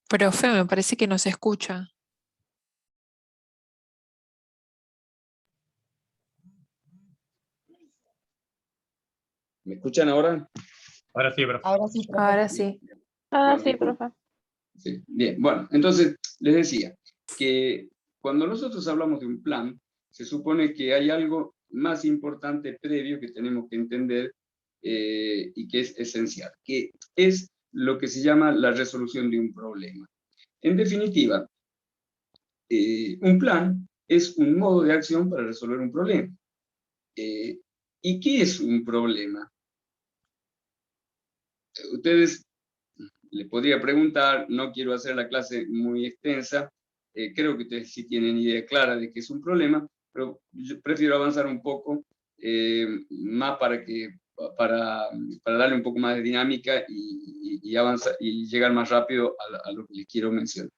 Profe, me parece que no se escucha. ¿Me escuchan ahora? Ahora sí, profe. Ahora sí, profe. Ahora sí. Bueno, Sí, profe. sí, bien, bueno, entonces les decía que cuando nosotros hablamos de un plan, se supone que hay algo más importante previo que tenemos que entender y que es esencial, que es lo que se llama la resolución de un problema. En definitiva, un plan es un modo de acción para resolver un problema. ¿Y qué es un problema? Ustedes les podría preguntar, no quiero hacer la clase muy extensa, creo que ustedes sí tienen idea clara de que es un problema, pero yo prefiero avanzar un poco más para darle un poco más de dinámica y avanzar, y llegar más rápido a lo que les quiero mencionar.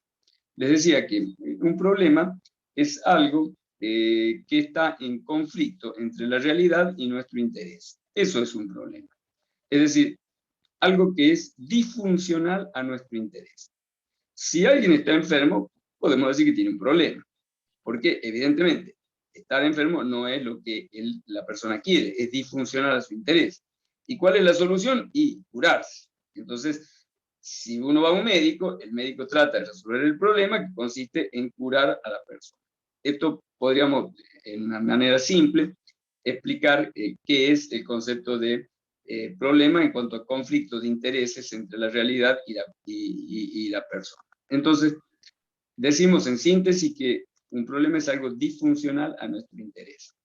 Les decía que un problema es algo que está en conflicto entre la realidad y nuestro interés. Eso es un problema. Es decir, algo que es disfuncional a nuestro interés. Si alguien está enfermo, podemos decir que tiene un problema, porque evidentemente estar enfermo no es lo que la persona quiere, es disfuncional a su interés. ¿Y cuál es la solución? Y curarse. Entonces, si uno va a un médico, el médico trata de resolver el problema que consiste en curar a la persona. Esto podríamos, en una manera simple, explicar qué es el concepto de problema en cuanto a conflictos de intereses entre la realidad y la persona. Entonces, decimos en síntesis que un problema es algo disfuncional a nuestro interés.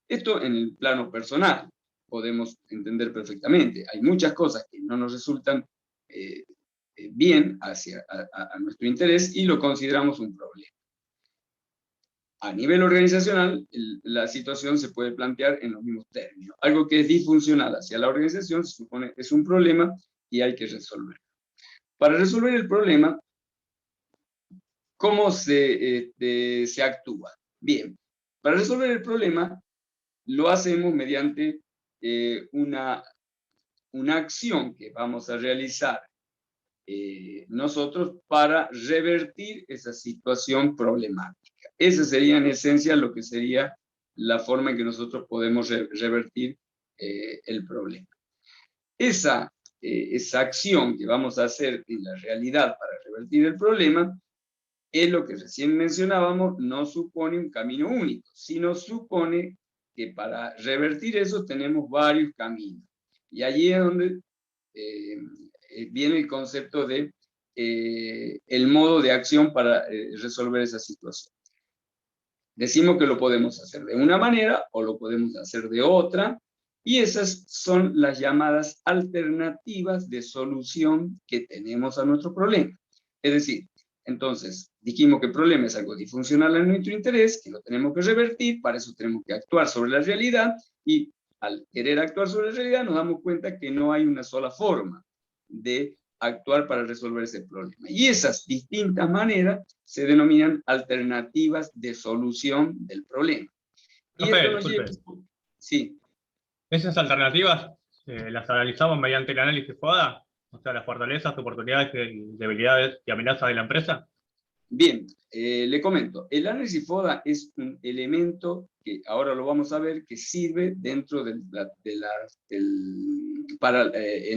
Esto en el plano personal podemos entender perfectamente. Hay muchas cosas que no nos resultan bien a nuestro interés y lo consideramos un problema. A nivel organizacional, la situación se puede plantear en los mismos términos. Algo que es disfuncional hacia la organización se supone es un problema y hay que resolverlo. Para resolver el problema, ¿cómo se actúa? Bien, para resolver el problema lo hacemos mediante una acción que vamos a realizar nosotros para revertir esa situación problemática. Esa sería en esencia lo que sería la forma en que nosotros podemos revertir el problema. Esa acción que vamos a hacer en la realidad para revertir el problema es lo que recién mencionábamos, no supone un camino único, sino supone que para revertir eso tenemos varios caminos. Y allí es donde viene el concepto de el modo de acción para resolver esa situación. Decimos que lo podemos hacer de una manera o lo podemos hacer de otra, y esas son las llamadas alternativas de solución que tenemos a nuestro problema. Es decir, entonces, dijimos que el problema es algo disfuncional en nuestro interés, que lo tenemos que revertir, para eso tenemos que actuar sobre la realidad, y al querer actuar sobre la realidad nos damos cuenta que no hay una sola forma de actuar para resolver ese problema. Y esas distintas maneras se denominan alternativas de solución del problema. Y Profe, esto nos disculpe. lleva... Sí. Esas alternativas las analizamos mediante el análisis FODA, o sea, las fortalezas, oportunidades, debilidades y amenazas de la empresa. Bien, le comento, el análisis FODA es un elemento que ahora lo vamos a ver que sirve dentro en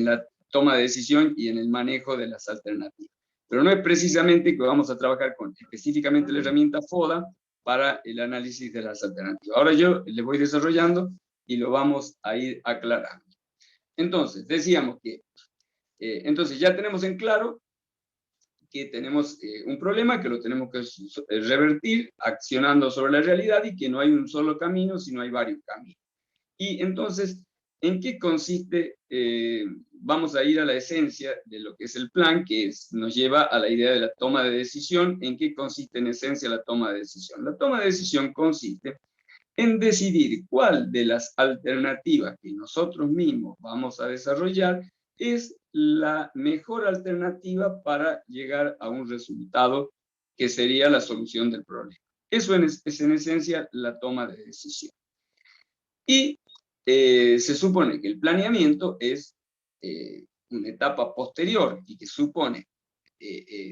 la toma de decisión y en el manejo de las alternativas. Pero no es precisamente que vamos a trabajar con específicamente la herramienta FODA para el análisis de las alternativas. Ahora yo le voy desarrollando y lo vamos a ir aclarando. Entonces, decíamos que, entonces ya tenemos en claro que tenemos un problema que lo tenemos que revertir accionando sobre la realidad y que no hay un solo camino, sino hay varios caminos. Y entonces ¿En qué consiste? Vamos a ir a la esencia de lo que es el plan, que nos lleva a la idea de la toma de decisión. ¿En qué consiste en esencia la toma de decisión? La toma de decisión consiste en decidir cuál de las alternativas que nosotros mismos vamos a desarrollar es la mejor alternativa para llegar a un resultado que sería la solución del problema. Eso es en esencia la toma de decisión. Y se supone que el planeamiento es una etapa posterior y que supone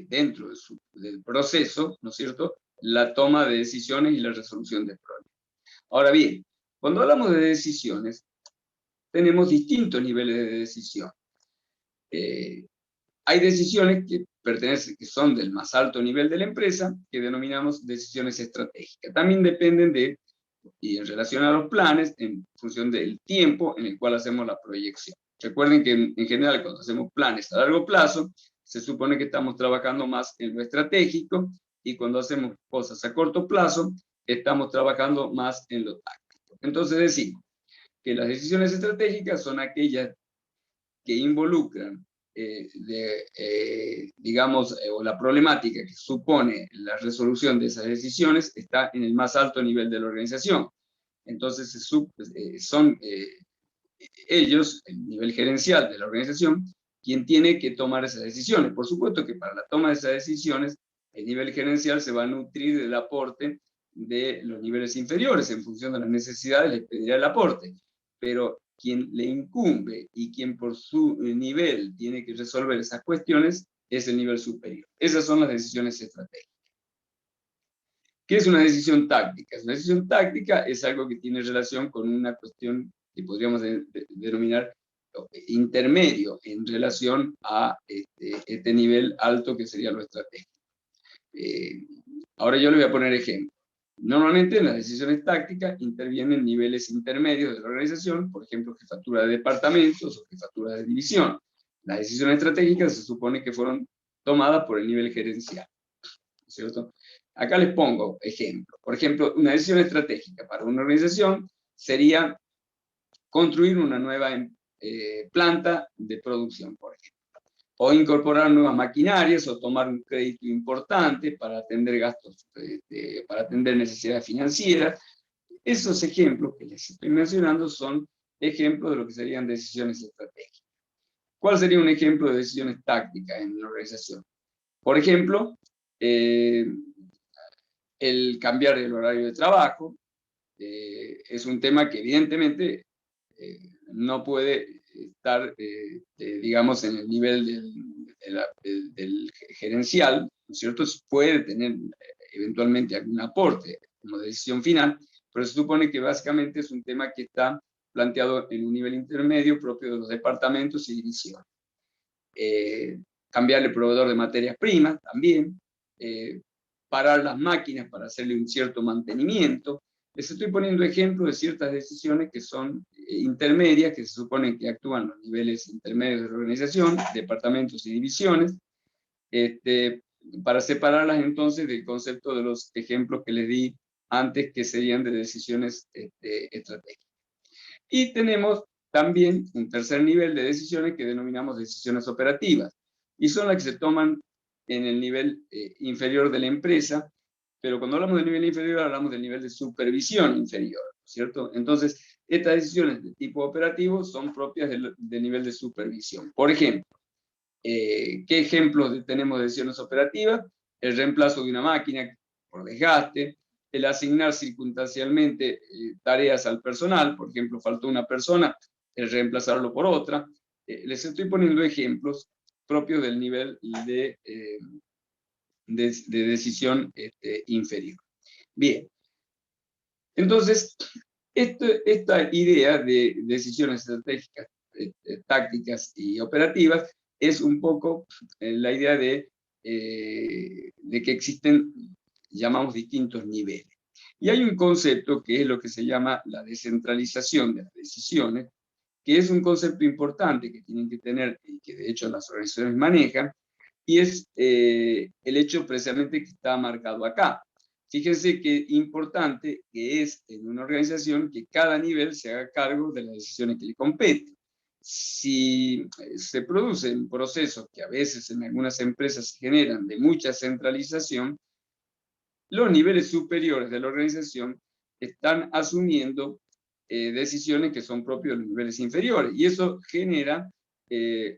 dentro del proceso, ¿no es cierto?, la toma de decisiones y la resolución del problema. Ahora bien, cuando hablamos de decisiones, tenemos distintos niveles de decisión. Hay decisiones que son del más alto nivel de la empresa, que denominamos decisiones estratégicas. También dependen de, y en relación a los planes, en función del tiempo en el cual hacemos la proyección. Recuerden que en general cuando hacemos planes a largo plazo, se supone que estamos trabajando más en lo estratégico, y cuando hacemos cosas a corto plazo, estamos trabajando más en lo táctico. Entonces decimos que las decisiones estratégicas son aquellas que involucran, digamos, o la problemática que supone la resolución de esas decisiones está en el más alto nivel de la organización. Entonces son ellos, el nivel gerencial de la organización, quien tiene que tomar esas decisiones. Por supuesto que para la toma de esas decisiones, el nivel gerencial se va a nutrir del aporte de los niveles inferiores. En función de las necesidades les pedirá el aporte, pero quien le incumbe y quien por su nivel tiene que resolver esas cuestiones es el nivel superior. Esas son las decisiones estratégicas. ¿Qué es una decisión táctica? Una decisión táctica es algo que tiene relación con una cuestión que podríamos denominar intermedio en relación a este nivel alto que sería lo estratégico. Ahora yo le voy a poner ejemplo. Normalmente en las decisiones tácticas intervienen niveles intermedios de la organización, por ejemplo, jefatura de departamentos o jefatura de división. Las decisiones estratégicas se supone que fueron tomadas por el nivel gerencial, ¿cierto? Acá les pongo ejemplo. Por ejemplo, una decisión estratégica para una organización sería construir una nueva planta de producción, por ejemplo, o incorporar nuevas maquinarias, o tomar un crédito importante para atender gastos, para atender necesidades financieras. Esos ejemplos que les estoy mencionando son ejemplos de lo que serían decisiones estratégicas. ¿Cuál sería un ejemplo de decisiones tácticas en una organización? Por ejemplo, el cambiar el horario de trabajo es un tema que evidentemente no puede estar, digamos, en el nivel del gerencial, ¿no es cierto? Puede tener eventualmente algún aporte como decisión final, pero se supone que básicamente es un tema que está planteado en un nivel intermedio propio de los departamentos y divisiones. Cambiar el proveedor de materias primas también, parar las máquinas para hacerle un cierto mantenimiento. Les estoy poniendo ejemplos de ciertas decisiones que son intermedias, que se supone que actúan en los niveles intermedios de la organización, departamentos y divisiones, para separarlas entonces del concepto de los ejemplos que les di antes, que serían de decisiones estratégicas. Y tenemos también un tercer nivel de decisiones que denominamos decisiones operativas, y son las que se toman en el nivel inferior de la empresa, pero cuando hablamos del nivel inferior hablamos del nivel de supervisión inferior, ¿cierto? Entonces, estas decisiones de tipo operativo son propias del nivel de supervisión. Por ejemplo, ¿qué ejemplos tenemos de decisiones operativas? El reemplazo de una máquina por desgaste, el asignar circunstancialmente tareas al personal, por ejemplo, faltó una persona, el reemplazarlo por otra. Les estoy poniendo ejemplos propios del nivel de decisión inferior. Bien, entonces, esta idea de decisiones estratégicas, tácticas y operativas es un poco la idea de que existen, llamamos, distintos niveles. Y hay un concepto que es lo que se llama la descentralización de las decisiones, que es un concepto importante que tienen que tener y que de hecho las organizaciones manejan, y es el hecho precisamente que está marcado acá. fíjense qué importante que es en una organización que cada nivel se haga cargo de las decisiones que le competen. Si se producen procesos que a veces en algunas empresas se generan de mucha centralización, los niveles superiores de la organización están asumiendo decisiones que son propios de los niveles inferiores, y eso genera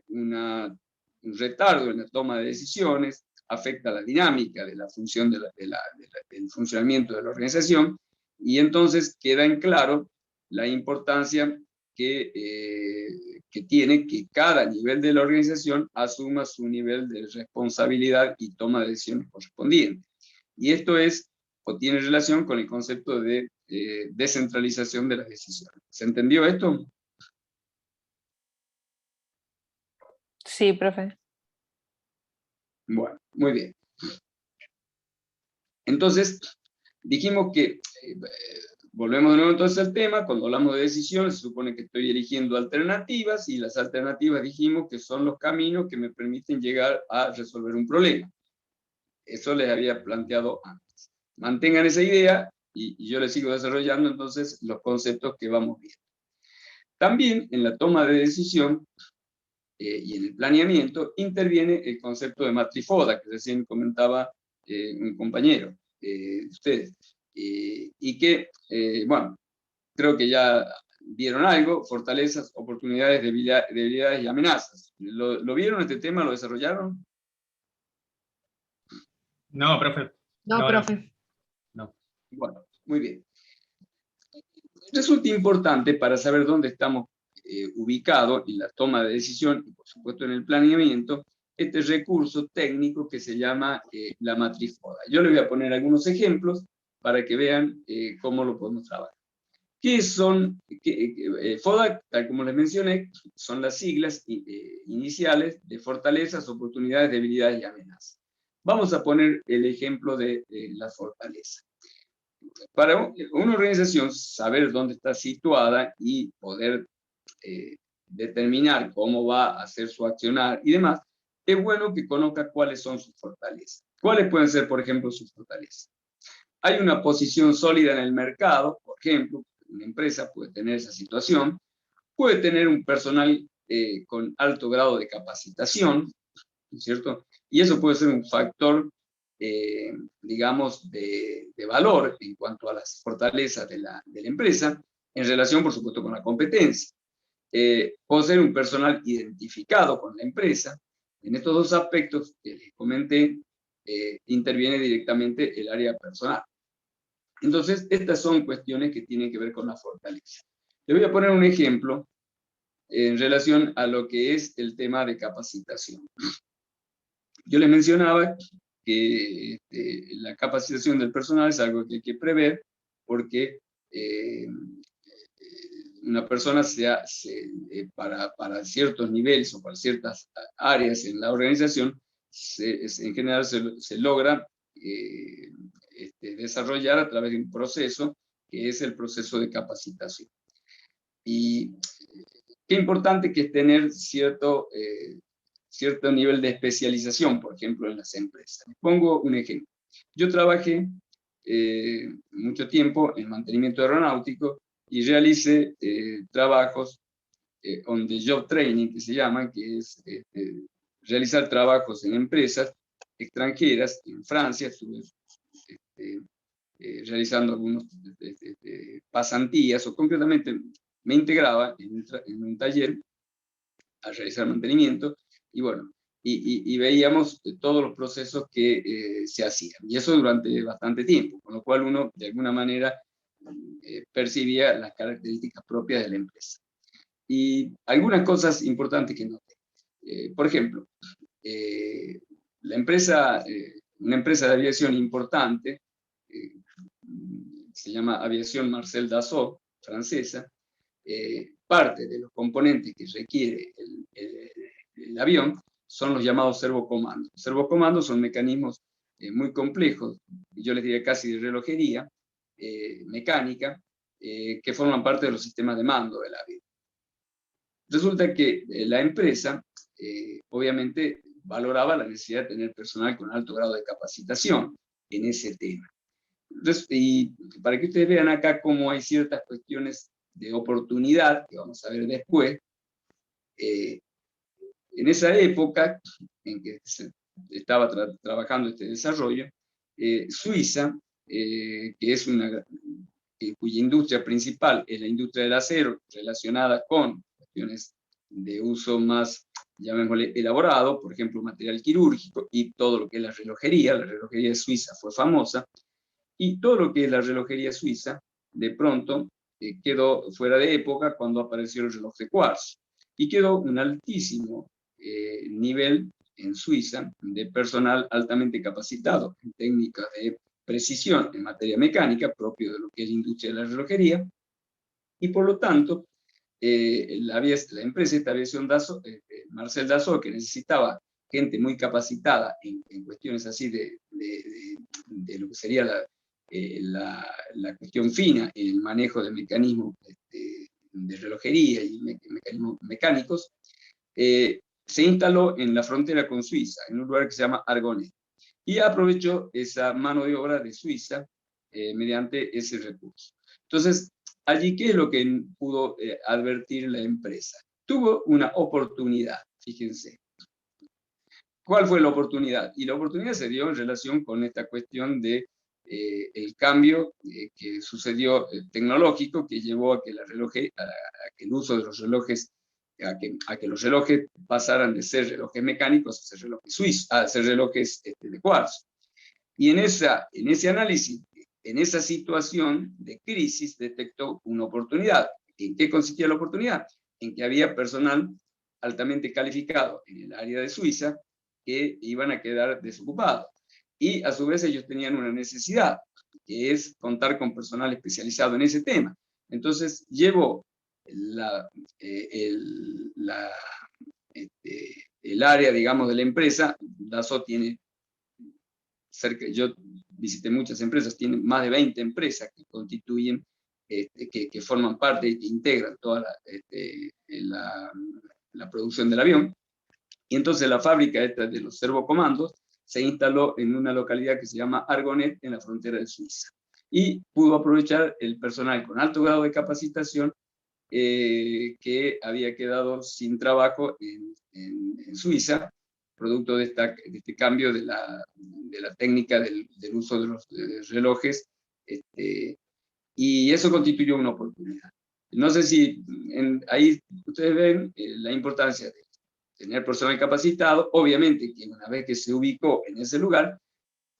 un retardo en la toma de decisiones, afecta la dinámica de la función del funcionamiento de la organización, y entonces queda en claro la importancia que tiene que cada nivel de la organización asuma su nivel de responsabilidad y toma de decisiones correspondientes. Y esto es o tiene relación con el concepto de descentralización de las decisiones. ¿Se entendió esto? Sí, profe. Bueno, muy bien. Entonces, dijimos que, volvemos de nuevo entonces al tema, cuando hablamos de decisiones se supone que estoy eligiendo alternativas, y las alternativas dijimos que son los caminos que me permiten llegar a resolver un problema. Eso les había planteado antes. Mantengan esa idea y yo les sigo desarrollando entonces los conceptos que vamos viendo. También en la toma de decisión y en el planeamiento interviene el concepto de matriz FODA, que recién comentaba un compañero de ustedes, y que, bueno, creo que ya vieron algo: fortalezas, oportunidades, debilidades y amenazas. ¿Lo vieron este tema? ¿Lo desarrollaron? No, profe. No, profe. No. Bueno, muy bien. Resulta importante para saber dónde estamos ubicados en la toma de decisión y, por supuesto, en el planeamiento, este recurso técnico que se llama la matriz FODA. Yo les voy a poner algunos ejemplos para que vean cómo lo podemos trabajar. ¿Qué son? FODA, tal como les mencioné, son las siglas iniciales de fortalezas, oportunidades, debilidades y amenazas. Vamos a poner el ejemplo de la fortaleza. Para una organización, saber dónde está situada y poder determinar cómo va a hacer su accionar y demás, es bueno que conozca cuáles son sus fortalezas. ¿Cuáles pueden ser, por ejemplo, sus fortalezas? Hay una posición sólida en el mercado, por ejemplo, una empresa puede tener esa situación, puede tener un personal con alto grado de capacitación, ¿no es cierto? Y eso puede ser un factor, digamos, de valor en cuanto a las fortalezas de la empresa, en relación, por supuesto, con la competencia. Puede ser un personal identificado con la empresa. En estos dos aspectos que les comenté, interviene directamente el área personal. Entonces, estas son cuestiones que tienen que ver con la fortaleza. Le voy a poner un ejemplo en relación a lo que es el tema de capacitación. Yo les mencionaba que la capacitación del personal es algo que hay que prever, porque una persona para ciertos niveles o para ciertas áreas en la organización, en general se logra desarrollar a través de un proceso que es el proceso de capacitación. Y qué importante que es tener cierto nivel de especialización, por ejemplo, en las empresas. Les pongo un ejemplo. Yo trabajé mucho tiempo en mantenimiento aeronáutico y realicé trabajos on the job training, que se llaman, que es realizar trabajos en empresas extranjeras. En Francia estuve realizando algunos pasantías, o concretamente me integraba en un taller a realizar mantenimiento, y bueno, y veíamos todos los procesos que se hacían, y eso durante bastante tiempo, con lo cual uno de alguna manera percibía las características propias de la empresa. Y algunas cosas importantes que noté. Por ejemplo, una empresa de aviación importante, se llama Aviación Marcel Dassault, francesa. Parte de los componentes que requiere el avión son los llamados servocomandos. Los servocomandos son mecanismos muy complejos, yo les diría casi de relojería mecánica, que forman parte de los sistemas de mando del avión. Resulta que la empresa, obviamente, valoraba la necesidad de tener personal con alto grado de capacitación en ese tema. Y para que ustedes vean acá cómo hay ciertas cuestiones de oportunidad, que vamos a ver después, en esa época en que se estaba trabajando este desarrollo, Suiza, que es cuya industria principal es la industria del acero, relacionada con cuestiones de uso más, llamémosle, elaborado, por ejemplo, material quirúrgico y todo lo que es la relojería suiza fue famosa, y todo lo que es la relojería suiza, de pronto, quedó fuera de época cuando apareció el reloj de cuarzo, y quedó un altísimo nivel en Suiza de personal altamente capacitado en técnicas de precisión en materia mecánica, propio de lo que es la industria de la relojería, y por lo tanto, la empresa, esta aviación Dassault, Marcel Dassault, que necesitaba gente muy capacitada en cuestiones así de lo que sería la cuestión fina, el manejo de mecanismos de relojería y mecanismos mecánicos, se instaló en la frontera con Suiza, en un lugar que se llama Argonne, y aprovechó esa mano de obra de Suiza mediante ese recurso. Entonces, allí, ¿qué es lo que pudo advertir la empresa? Tuvo una oportunidad, fíjense. ¿Cuál fue la oportunidad? Y la oportunidad se dio en relación con esta cuestión de el cambio que sucedió tecnológico, que llevó a que, a que el uso de los relojes, a que los relojes pasaran de ser relojes mecánicos a ser relojes suizos, a ser relojes de cuarzo. Y en ese análisis, en esa situación de crisis, detectó una oportunidad. ¿En qué consistía la oportunidad? En que había personal altamente calificado en el área de Suiza que iban a quedar desocupados. Y a su vez ellos tenían una necesidad, que es contar con personal especializado en ese tema. Entonces llevó el área, digamos, de la empresa. Dassault tiene yo visité muchas empresas, tienen más de 20 empresas que constituyen, que forman parte y que integran toda la producción del avión. Y entonces la fábrica esta de los servocomandos se instaló en una localidad que se llama Argonnet, en la frontera de Suiza. Y pudo aprovechar el personal con alto grado de capacitación que había quedado sin trabajo en Suiza, producto de este cambio de la técnica del uso de los relojes, y eso constituyó una oportunidad. No sé si ahí ustedes ven la importancia de tener personal capacitado. Obviamente que una vez que se ubicó en ese lugar,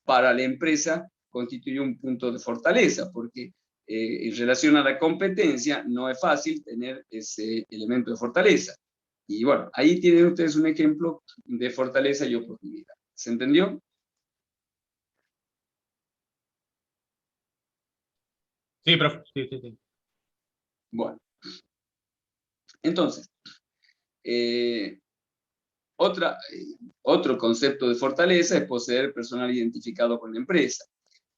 para la empresa constituye un punto de fortaleza, porque en relación a la competencia no es fácil tener ese elemento de fortaleza. Y bueno, ahí tienen ustedes un ejemplo de fortaleza y oportunidad. ¿Se entendió? Sí, profe. Sí. Bueno. Entonces, otro concepto de fortaleza es poseer personal identificado con la empresa.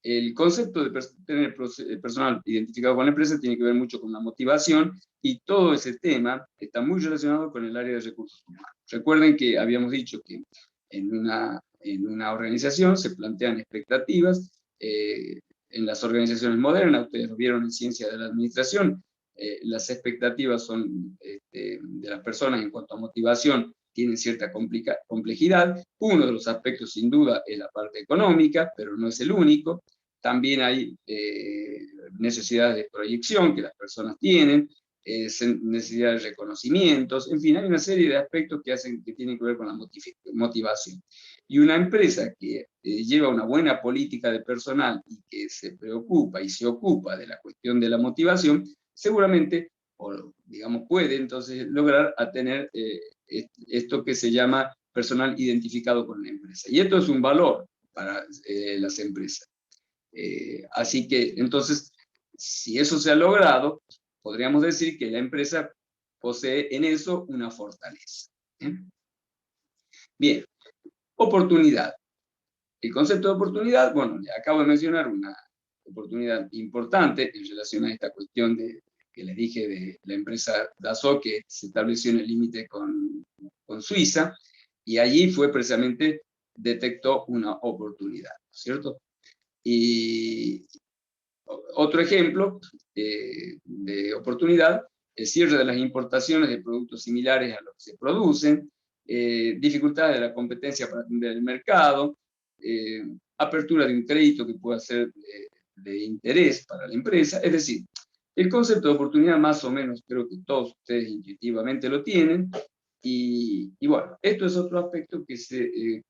El concepto de tener personal identificado con la empresa tiene que ver mucho con la motivación, y todo ese tema está muy relacionado con el área de recursos humanos. Recuerden que habíamos dicho que en una organización se plantean expectativas. En las organizaciones modernas, ustedes lo vieron en ciencia de la administración, las expectativas son de las personas en cuanto a motivación tienen cierta complejidad. Uno de los aspectos, sin duda, es la parte económica, pero no es el único. También hay necesidades de proyección que las personas tienen, necesidades de reconocimientos, en fin, hay una serie de aspectos que tienen que ver con la motivación. Y una empresa que lleva una buena política de personal y que se preocupa y se ocupa de la cuestión de la motivación, seguramente, o digamos, puede entonces lograr tener esto que se llama personal identificado con la empresa. Y esto es un valor para las empresas. Así que, entonces, si eso se ha logrado, podríamos decir que la empresa posee en eso una fortaleza. Bien, oportunidad. El concepto de oportunidad, bueno, ya acabo de mencionar una oportunidad importante en relación a esta cuestión que les dije de la empresa Dassault, que se estableció en el límite con Suiza, y allí fue precisamente, detectó una oportunidad, ¿cierto? Y otro ejemplo de oportunidad, el cierre de las importaciones de productos similares a los que se producen, dificultades de la competencia para atender el mercado, apertura de un crédito que pueda ser de interés para la empresa. Es decir, el concepto de oportunidad más o menos creo que todos ustedes intuitivamente lo tienen. Y bueno, esto es otro aspecto que se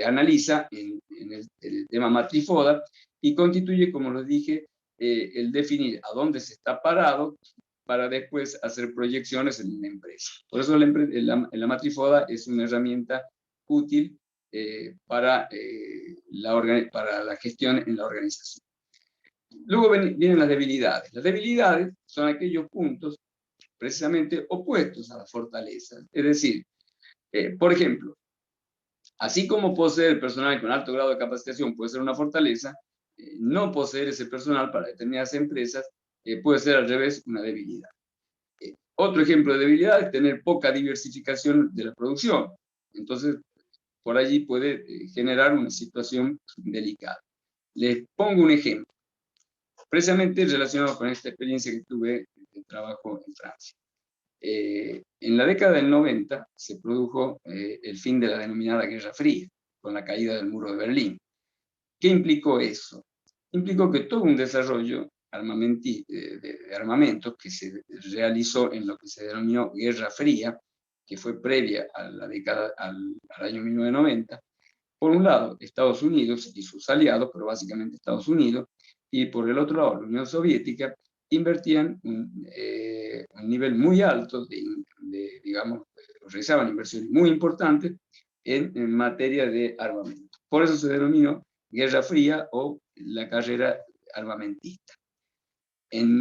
analiza en el tema matriz FODA y constituye, como lo dije, el definir a dónde se está parado para después hacer proyecciones en la empresa. Por eso la matriz FODA es una herramienta útil para la gestión en la organización. Luego vienen las debilidades. Las debilidades son aquellos puntos precisamente opuestos a las fortalezas. Es decir, por ejemplo, así como poseer personal con alto grado de capacitación puede ser una fortaleza, no poseer ese personal para determinadas empresas puede ser al revés una debilidad. Otro ejemplo de debilidad es tener poca diversificación de la producción. Entonces, por allí puede generar una situación delicada. Les pongo un ejemplo, precisamente relacionado con esta experiencia que tuve de trabajo en Francia. En la década del 90 se produjo el fin de la denominada Guerra Fría, con la caída del muro de Berlín. ¿Qué implicó eso? Implicó que todo un desarrollo de armamentos que se realizó en lo que se denominó Guerra Fría, que fue previa a la década, al año 1990, por un lado Estados Unidos y sus aliados, pero básicamente Estados Unidos, y por el otro lado la Unión Soviética, invertían un nivel muy alto digamos, realizaban inversiones muy importantes en materia de armamento. Por eso se denominó Guerra Fría o la carrera armamentista.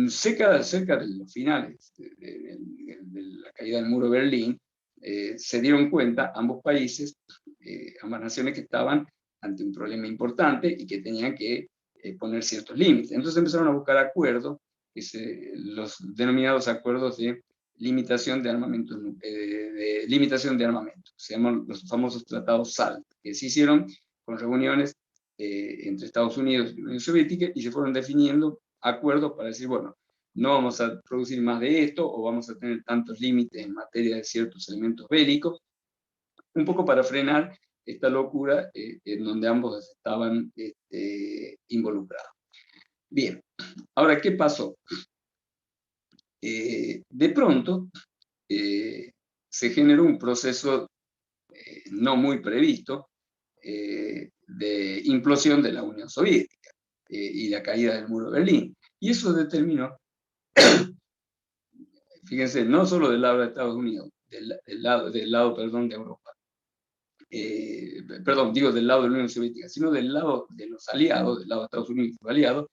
Cerca de los finales de la caída del muro de Berlín, se dieron cuenta ambos países, ambas naciones, que estaban ante un problema importante y que tenían que poner ciertos límites. Entonces empezaron a buscar acuerdos, los denominados acuerdos de limitación de armamento, se llaman los famosos tratados SALT, que se hicieron con reuniones entre Estados Unidos y la Unión Soviética, y se fueron definiendo acuerdos para decir, bueno, no vamos a producir más de esto, o vamos a tener tantos límites en materia de ciertos elementos bélicos, un poco para frenar esta locura en donde ambos estaban involucrados. Bien, ahora, ¿qué pasó? De pronto, se generó un proceso no muy previsto de implosión de la Unión Soviética y la caída del muro de Berlín. Y eso determinó, fíjense, no solo del lado de Estados Unidos, del lado de Europa, del lado de la Unión Soviética, sino del lado de los aliados, del lado de Estados Unidos y sus aliados,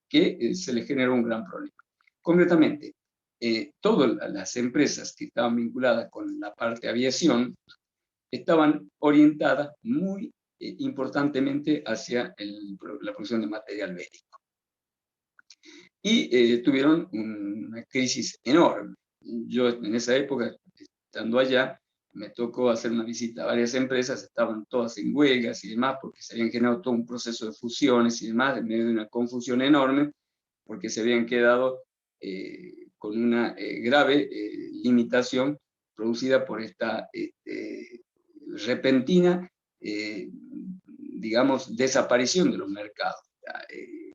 que se les generó un gran problema. Concretamente, todas las empresas que estaban vinculadas con la parte de aviación estaban orientadas muy importantemente hacia la producción de material bélico. Y tuvieron una crisis enorme. Yo en esa época, estando allá, me tocó hacer una visita a varias empresas, estaban todas en huelgas y demás, porque se habían generado todo un proceso de fusiones y demás, en medio de una confusión enorme, porque se habían quedado con una grave limitación producida por esta repentina, digamos, desaparición de los mercados.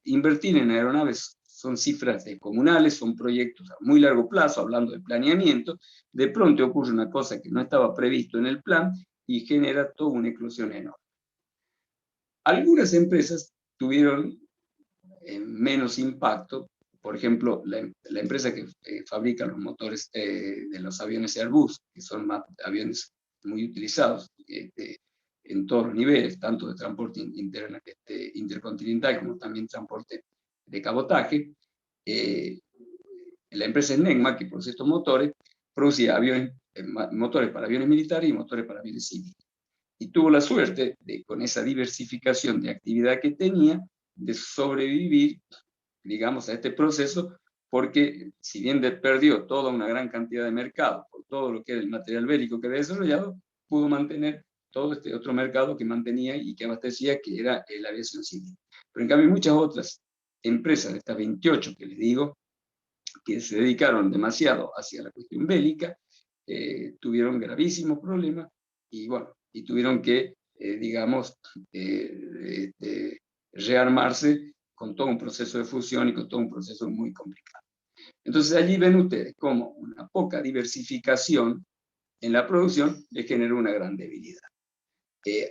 Invertir en aeronaves son cifras descomunales, son proyectos a muy largo plazo, hablando de planeamiento. De pronto ocurre una cosa que no estaba previsto en el plan y genera toda una eclosión enorme. Algunas empresas tuvieron menos impacto. Por ejemplo, la empresa que fabrica los motores de los aviones Airbus, que son aviones muy utilizados en todos los niveles, tanto de transporte intercontinental como también transporte de cabotaje. La empresa Snecma, que produce estos motores, producía motores para aviones militares y motores para aviones civiles. Y tuvo la suerte, con esa diversificación de actividad que tenía, de sobrevivir, digamos, a este proceso, porque si bien perdió toda una gran cantidad de mercado por todo lo que era el material bélico que había desarrollado, pudo mantener todo este otro mercado que mantenía y que abastecía, que era la aviación civil. Pero en cambio muchas otras empresas, de estas 28 que les digo, que se dedicaron demasiado hacia la cuestión bélica, tuvieron gravísimos problemas y, bueno, y tuvieron que, digamos, rearmarse con todo un proceso de fusión y con todo un proceso muy complicado. Entonces allí ven ustedes cómo una poca diversificación en la producción le generó una gran debilidad.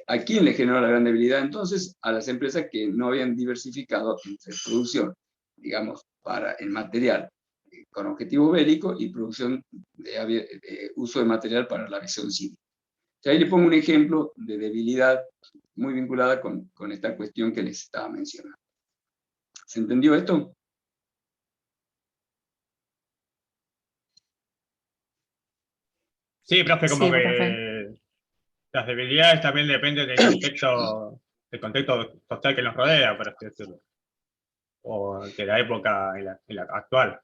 ¿A quién le generó la gran debilidad? Entonces, a las empresas que no habían diversificado entre producción, digamos, para el material con objetivo bélico y producción de uso de material para la aviación civil. Y ahí le pongo un ejemplo de debilidad muy vinculada con esta cuestión que les estaba mencionando. ¿Se entendió esto? Sí, profe, como Sí, profe. que las debilidades también dependen del contexto social que nos rodea, por así decirlo, o de la época en la actual.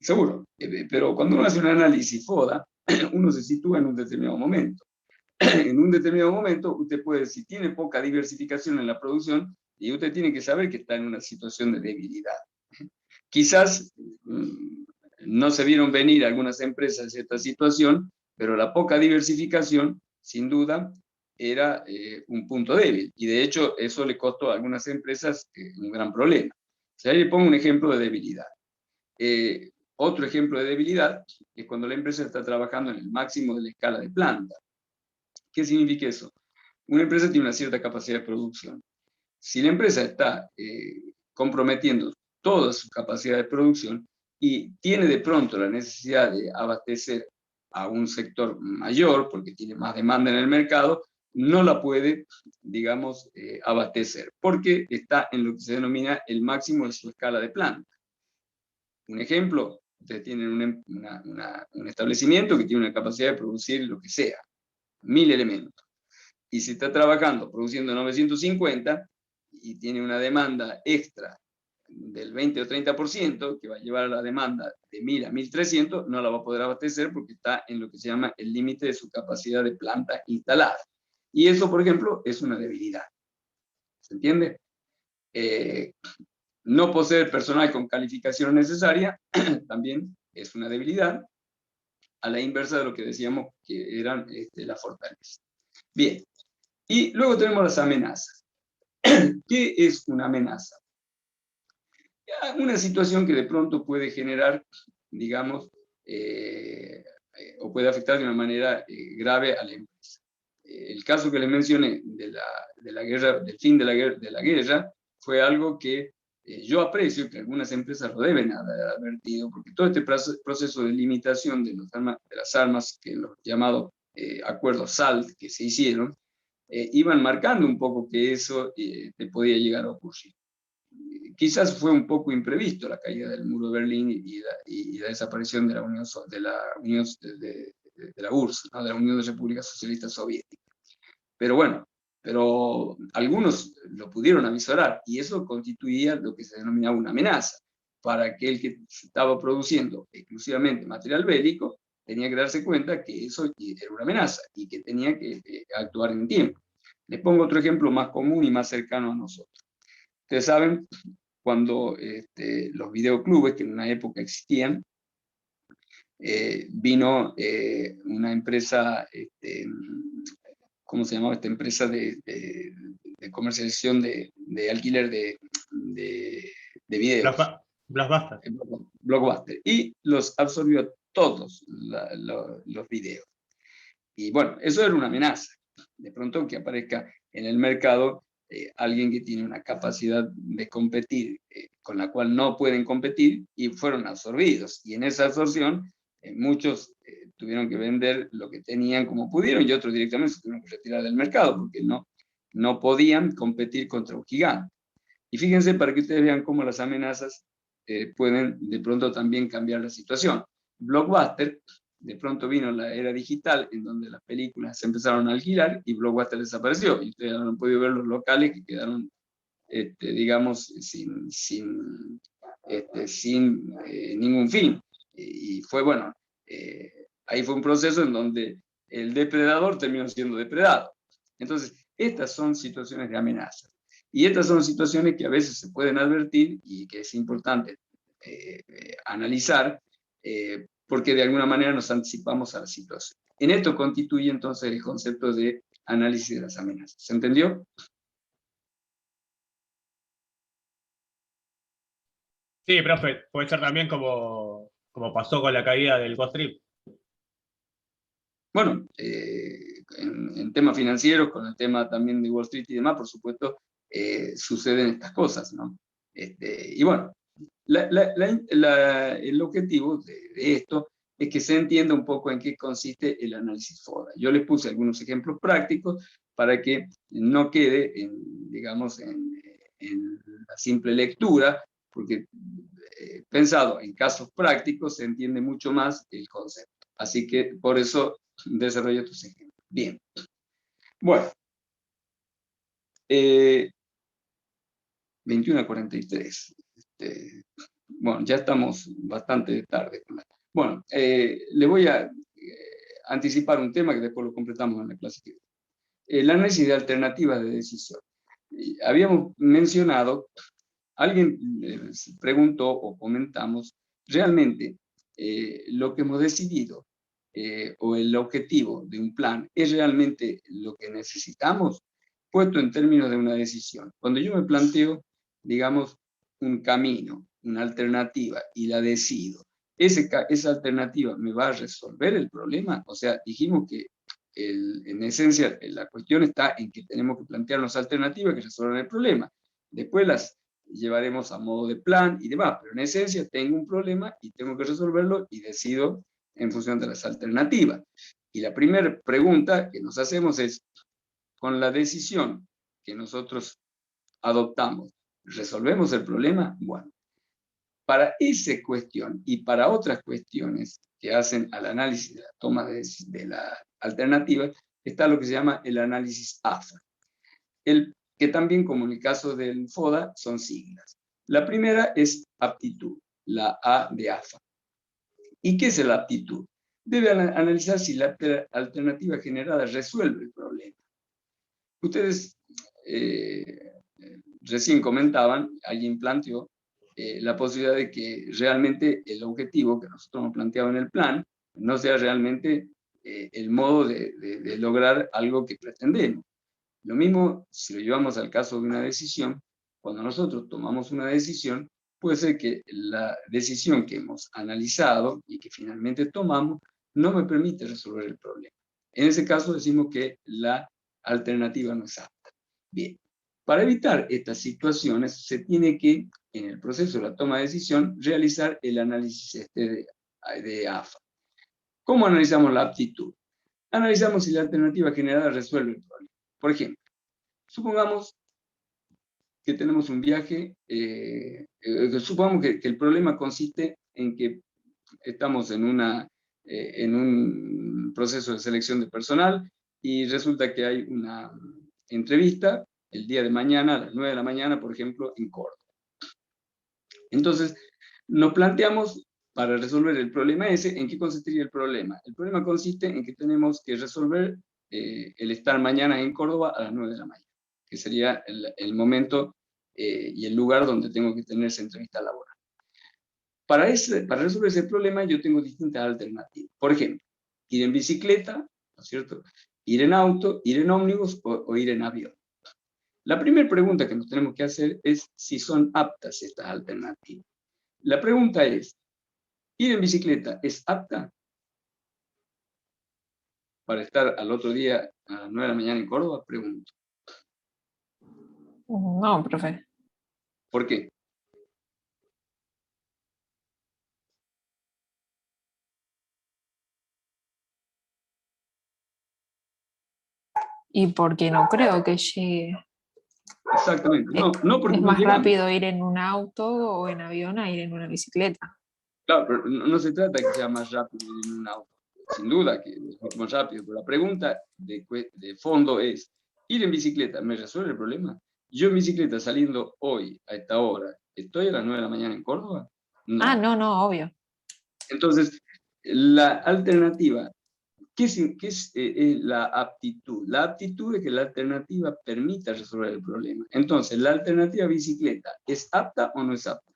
Seguro, pero cuando uno hace un análisis FODA, uno se sitúa en un determinado momento. En un determinado momento, usted puede, si tiene poca diversificación en la producción, y usted tiene que saber que está en una situación de debilidad. Quizás no se vieron venir algunas empresas esta situación, pero la poca diversificación, sin duda, era un punto débil. Y de hecho, eso le costó a algunas empresas un gran problema. O sea, ahí le pongo un ejemplo de debilidad. Otro ejemplo de debilidad es cuando la empresa está trabajando en el máximo de la escala de planta. ¿Qué significa eso? Una empresa tiene una cierta capacidad de producción. Si la empresa está comprometiendo toda su capacidad de producción y tiene de pronto la necesidad de abastecer a un sector mayor, porque tiene más demanda en el mercado, no la puede, digamos, abastecer, porque está en lo que se denomina el máximo de su escala de planta. Un ejemplo, ustedes tienen un establecimiento que tiene una capacidad de producir lo que sea, 1000 elementos. Y si está trabajando, produciendo 950 y tiene una demanda extra del 20 o 30%, que va a llevar a la demanda de 1000 a 1300, no la va a poder abastecer porque está en lo que se llama el límite de su capacidad de planta instalada. Y eso, por ejemplo, es una debilidad. ¿Se entiende? No poseer personal con calificación necesaria también es una debilidad, a la inversa de lo que decíamos que eran las fortalezas. Bien, y luego tenemos las amenazas. ¿Qué es una amenaza? Una situación que de pronto puede generar, digamos, o puede afectar de una manera grave a la empresa. El caso que les mencioné de la guerra, del fin de la guerra, fue algo que yo aprecio que algunas empresas lo deben haber advertido, porque todo este proceso de limitación de las armas, que los llamados acuerdos SALT que se hicieron, iban marcando un poco que eso te podía llegar a ocurrir. Quizás fue un poco imprevisto la caída del muro de Berlín y la desaparición de la URSS, ¿no? De la Unión de Repúblicas Socialistas Soviéticas. Pero bueno, pero algunos lo pudieron avisorar y eso constituía lo que se denominaba una amenaza para aquel que estaba produciendo exclusivamente material bélico, tenía que darse cuenta que eso era una amenaza y que tenía que actuar en tiempo. Les pongo otro ejemplo más común y más cercano a nosotros. Ustedes saben, cuando los videoclubes, que en una época existían, vino una empresa, ¿cómo se llamaba esta empresa de comercialización de alquiler de videos? Blockbuster. Blockbuster. Y los absorbió todos los videos. Y bueno, eso era una amenaza. De pronto que aparezca en el mercado alguien que tiene una capacidad de competir con la cual no pueden competir y fueron absorbidos. Y en esa absorción muchos tuvieron que vender lo que tenían como pudieron y otros directamente se tuvieron que retirar del mercado porque no podían competir contra un gigante. Y fíjense para que ustedes vean cómo las amenazas pueden de pronto también cambiar la situación. Blockbuster, de pronto vino la era digital en donde las películas se empezaron a alquilar y Blockbuster desapareció. Y ustedes han podido ver los locales que quedaron, digamos, sin ningún fin. Y fue, bueno, ahí fue un proceso en donde el depredador terminó siendo depredado. Entonces, estas son situaciones de amenaza. Y estas son situaciones que a veces se pueden advertir y que es importante analizar, porque de alguna manera nos anticipamos a la situación. En esto constituye entonces el concepto de análisis de las amenazas. ¿Se entendió? Sí, profe, puede ser también como pasó con la caída del Ghost Trip. Bueno, en temas financieros, con el tema también de Wall Street y demás, por supuesto, suceden estas cosas, ¿no? Y bueno, el objetivo de esto es que se entienda un poco en qué consiste el análisis FODA. Yo les puse algunos ejemplos prácticos para que no quede, digamos, en la simple lectura, porque pensado en casos prácticos se entiende mucho más el concepto. Así que por eso desarrollo tus ejemplos. Bien. Bueno. 21:43. Bueno, ya estamos bastante tarde. Bueno, le voy a anticipar un tema que después lo completamos en la clase que viene. El análisis de alternativas de decisión. Habíamos mencionado, alguien preguntó o comentamos, realmente lo que hemos decidido o el objetivo de un plan es realmente lo que necesitamos, puesto en términos de una decisión. Cuando yo me planteo, digamos, un camino, una alternativa, y la decido, ¿esa alternativa me va a resolver el problema? O sea, dijimos que en esencia la cuestión está en que tenemos que plantearnos alternativas que resuelvan el problema. Después las llevaremos a modo de plan y demás, pero en esencia tengo un problema y tengo que resolverlo y decido en función de las alternativas. Y la primera pregunta que nos hacemos es, con la decisión que nosotros adoptamos, ¿resolvemos el problema? Bueno, para esa cuestión y para otras cuestiones que hacen al análisis de la toma de la alternativa, está lo que se llama el análisis AFA, que también, como en el caso del FODA, son siglas. La primera es aptitud, la A de AFA. ¿Y qué es la aptitud? Debe analizar si la alternativa generada resuelve el problema. Ustedes recién comentaban, alguien planteó la posibilidad de que realmente el objetivo que nosotros hemos planteado en el plan no sea realmente el modo de lograr algo que pretendemos. Lo mismo si lo llevamos al caso de una decisión, cuando nosotros tomamos una decisión, puede ser que la decisión que hemos analizado y que finalmente tomamos no me permite resolver el problema. En ese caso decimos que la alternativa no es apta. Bien, para evitar estas situaciones se tiene que, en el proceso de la toma de decisión, realizar el análisis de AFA. ¿Cómo analizamos la aptitud? Analizamos si la alternativa generada resuelve el problema. Por ejemplo, supongamos que tenemos un viaje, supongamos que el problema consiste en que estamos en un proceso de selección de personal y resulta que hay una entrevista el día de mañana, a las 9 de la mañana, por ejemplo, en Córdoba. Entonces, nos planteamos, para resolver el problema ese, ¿en qué consistiría el problema? El problema consiste en que tenemos que resolver el estar mañana en Córdoba a las 9 de la mañana, que sería el momento y el lugar donde tengo que tener esa entrevista laboral. Para resolver ese problema yo tengo distintas alternativas. Por ejemplo, ir en bicicleta, ¿no es cierto? Ir en auto, ir en ómnibus o ir en avión. La primera pregunta que nos tenemos que hacer es si son aptas estas alternativas. La pregunta es, ¿ir en bicicleta es apta para estar al otro día a las 9 de la mañana en Córdoba? Pregunto. No, profe. ¿Por qué? Y porque no creo que llegue. Exactamente. No porque es no más llegamos. rápido ir en un auto o en avión a ir en una bicicleta. Claro, pero no se trata de que sea más rápido ir en un auto. Sin duda que es mucho más rápido, pero la pregunta de fondo es, ¿ir en bicicleta me resuelve el problema? Yo en bicicleta saliendo hoy a esta hora, ¿estoy a las 9 de la mañana en Córdoba? No. Ah, no, obvio. Entonces, la alternativa ¿Qué es la aptitud? La aptitud es que la alternativa permita resolver el problema. Entonces, la alternativa bicicleta, ¿es apta o no es apta?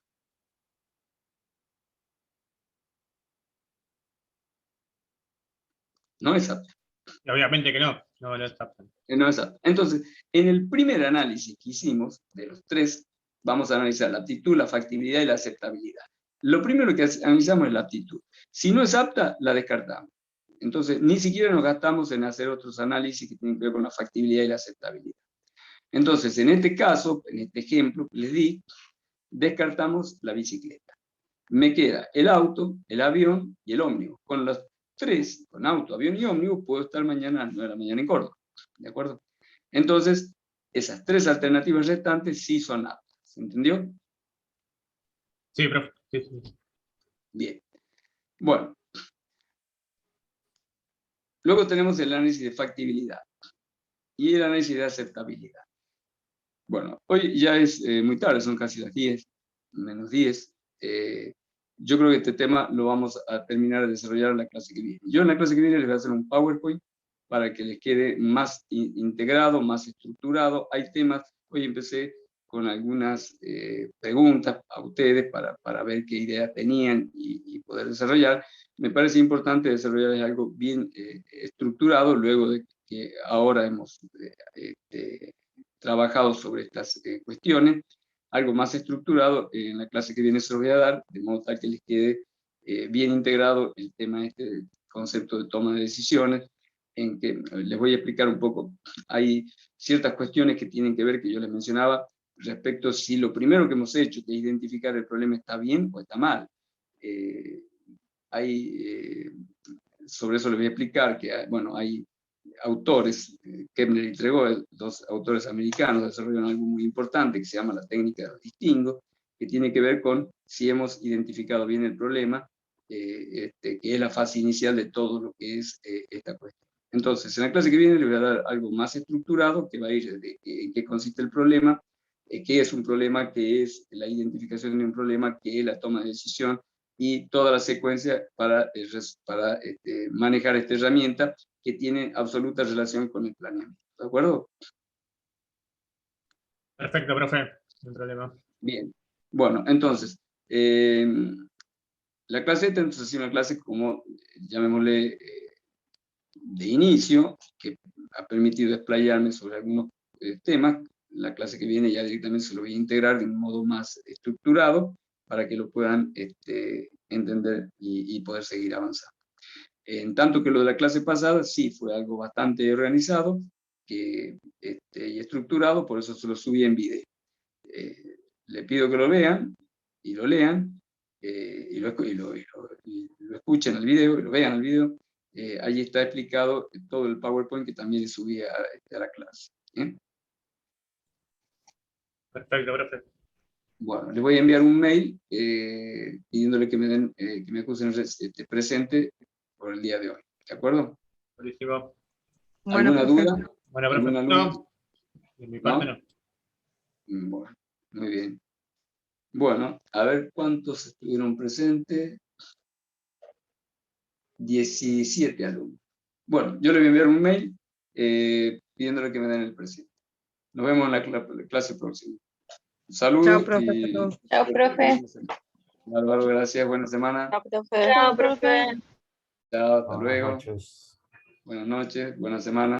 No es apta. Obviamente que no, no es apta. No es apta. Entonces, en el primer análisis que hicimos, de los tres, vamos a analizar la aptitud, la factibilidad y la aceptabilidad. Lo primero que analizamos es la aptitud. Si no es apta, la descartamos. Entonces, ni siquiera nos gastamos en hacer otros análisis que tienen que ver con la factibilidad y la aceptabilidad. Entonces, en este caso, en este ejemplo que les di, descartamos la bicicleta. Me queda el auto, el avión y el ómnibus. Con los tres, con auto, avión y ómnibus, puedo estar mañana a las 9 de la mañana en Córdoba. ¿De acuerdo? Entonces, esas tres alternativas restantes sí son aptas. ¿Se entendió? Sí, profe. Sí, sí. Bien. Bueno. Luego tenemos el análisis de factibilidad y el análisis de aceptabilidad. Bueno, hoy ya es muy tarde, son casi las 10, menos 10. Yo creo que este tema lo vamos a terminar de desarrollar en la clase que viene. Yo en la clase que viene les voy a hacer un PowerPoint para que les quede más integrado, más estructurado. Hay temas, hoy empecé con algunas preguntas a ustedes para ver qué ideas tenían y poder desarrollar. Me parece importante desarrollar algo bien estructurado, luego de que ahora hemos trabajado sobre estas cuestiones, algo más estructurado. En la clase que viene se lo voy a dar, de modo tal que les quede bien integrado el tema del concepto de toma de decisiones, en que les voy a explicar un poco. Hay ciertas cuestiones que tienen que ver, que yo les mencionaba, respecto a si lo primero que hemos hecho, que es identificar el problema, está bien o está mal. Sobre eso les voy a explicar que, bueno, hay autores, Kepner y Tregore, dos autores americanos, desarrollan algo muy importante que se llama la técnica de los distingos, que tiene que ver con si hemos identificado bien el problema, que es la fase inicial de todo lo que es esta cuestión. Entonces, en la clase que viene les voy a dar algo más estructurado, que va a ir de en qué consiste el problema, qué es un problema, qué es la identificación de un problema, qué es la toma de decisión, y toda la secuencia para manejar esta herramienta que tiene absoluta relación con el planeamiento. ¿De acuerdo? Perfecto, profe. No hay problema. Bien. Bueno, entonces, la clase esta entonces ha sido una clase como, llamémosle, de inicio, que ha permitido explayarme sobre algunos temas. La clase que viene ya directamente se lo voy a integrar de un modo más estructurado para que lo puedan entender y poder seguir avanzando. En tanto que lo de la clase pasada sí fue algo bastante organizado y estructurado, por eso se lo subí en video. Le pido que lo vean y lo lean y lo escuchen el video y lo vean el video. Allí está explicado todo el PowerPoint que también le subí a la clase. Perfecto, profe. Bueno, les voy a enviar un mail pidiéndole que me acusen presente por el día de hoy. ¿De acuerdo? Buenísimo. Bueno, ¿Alguna profe. duda? Bueno, profe. ¿Alguna duda? No, de mi parte no. Bueno, muy bien. Bueno, a ver cuántos estuvieron presentes. 17 alumnos. Bueno, yo le voy a enviar un mail pidiéndole que me den el presente. Nos vemos en la clase próxima. Saludos. Chao, profe. Y... Chao, profe. Álvaro, gracias. Buena semana. Chao, profe. Chao, profe. Chao, hasta Buenas luego. noches. Buenas noches, buena semana.